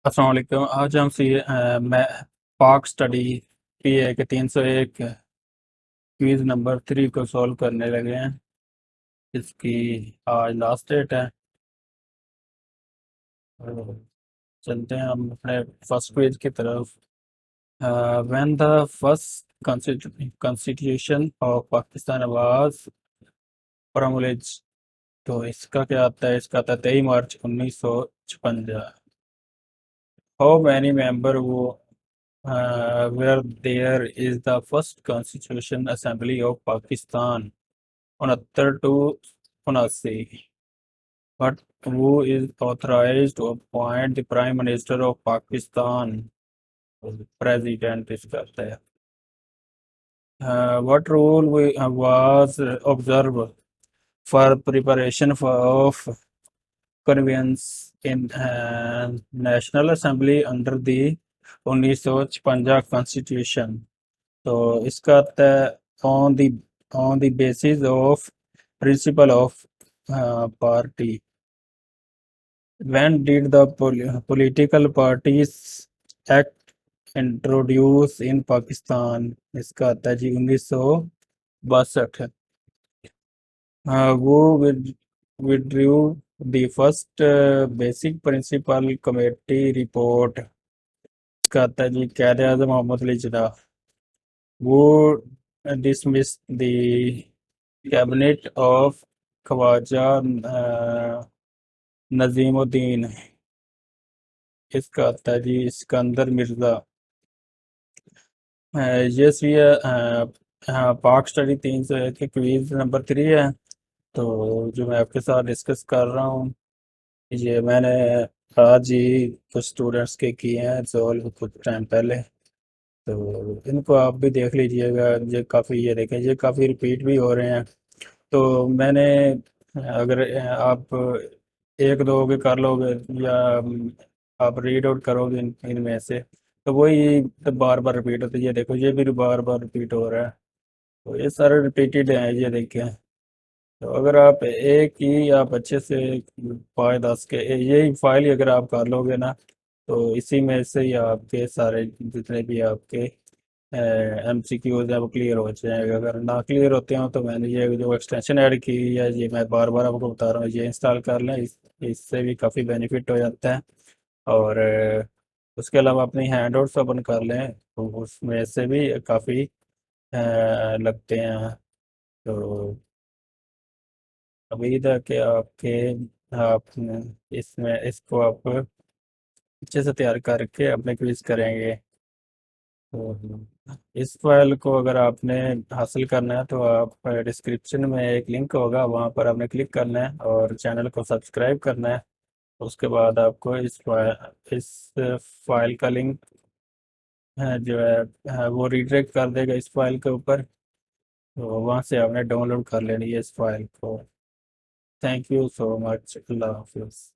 अस्सलाम वालेकुम। आज हम मैं पाक स्टडी की एक 301 क्विज नंबर 3 को सॉल्व करने लगे हैं। इसकी आज लास्ट डेट है। तो चलते हैं हम अपने फर्स्ट क्विज की तरफ। When the first constitution of Pakistan was promulgated। तो इसका क्या आता है? इसका आता है 23 मार्च 1956। हाउ मैनी मेंबर वो where there is the first Constitution Assembly of Pakistan 69 to 79, but who is authorized to appoint the Prime Minister of Pakistan? President is करता है। What rule was observed for preparation of convenience in National Assembly under the 1956 Constitution? तो इसका आता है on the basis of principle of party. When did the political parties act introduce in Pakistan? इसका आता है जी 1962। Who withdrew the first basic principle committee report? इसका आता है जी कायदे आज़म Mohammad Ali Jinnah. Who dismissed the cabinet of Khawaja Nazim-ud-Din? इसका आता है जी सिकंदर मिर्जा। यस ये पाक स्टडी 301 के क्विज नंबर 3 है। तो जो मैं आपके साथ डिस्कस कर रहा हूँ, ये मैंने आज ही कुछ स्टूडेंट्स के किए हैं सॉल्व कुछ टाइम पहले। तो इनको आप भी देख लीजिएगा। ये काफ़ी, ये देखें, ये काफ़ी रिपीट भी हो रहे हैं। तो मैंने अगर आप एक दो के कर लोगे या आप रीड आउट करोगे इनमें से, तो वही तो बार बार रिपीट होता है। ये देखो, ये भी बार बार रिपीट हो रहा है। तो ये सारे रिपीटेड हैं, ये देखें। तो अगर आप एक ही आप अच्छे से 5-10 के यही फाइल ही अगर आप कर लोगे ना, तो इसी में से ही आपके सारे जितने भी आपके MCQs है वो क्लियर हो जाएगा। अगर ना क्लियर होते हो तो मैंने ये जो एक्सटेंशन ऐड की है, ये मैं बार बार आपको बता रहा हूँ, ये इंस्टॉल कर लें। इससे भी काफ़ी बेनिफिट हो जाता है। और उसके अलावा अपनी हैंड आउट्स ओपन कर लें, तो उसमें से भी काफ़ी लगते हैं। तो उम्मीद है कि आप इसमें इसको आप अच्छे से तैयार करके अपने क्विज करेंगे। तो इस फाइल को अगर आपने हासिल करना है तो आप डिस्क्रिप्शन में एक लिंक होगा, वहाँ पर आपने क्लिक करना है और चैनल को सब्सक्राइब करना है। उसके बाद आपको इस फाइल का लिंक जो है वो रिडायरेक्ट कर देगा इस फाइल के ऊपर। तो वहाँ से आपने डाउनलोड कर लेनी है इस फाइल को। Thank you so much. अल्लाह हाफिज़।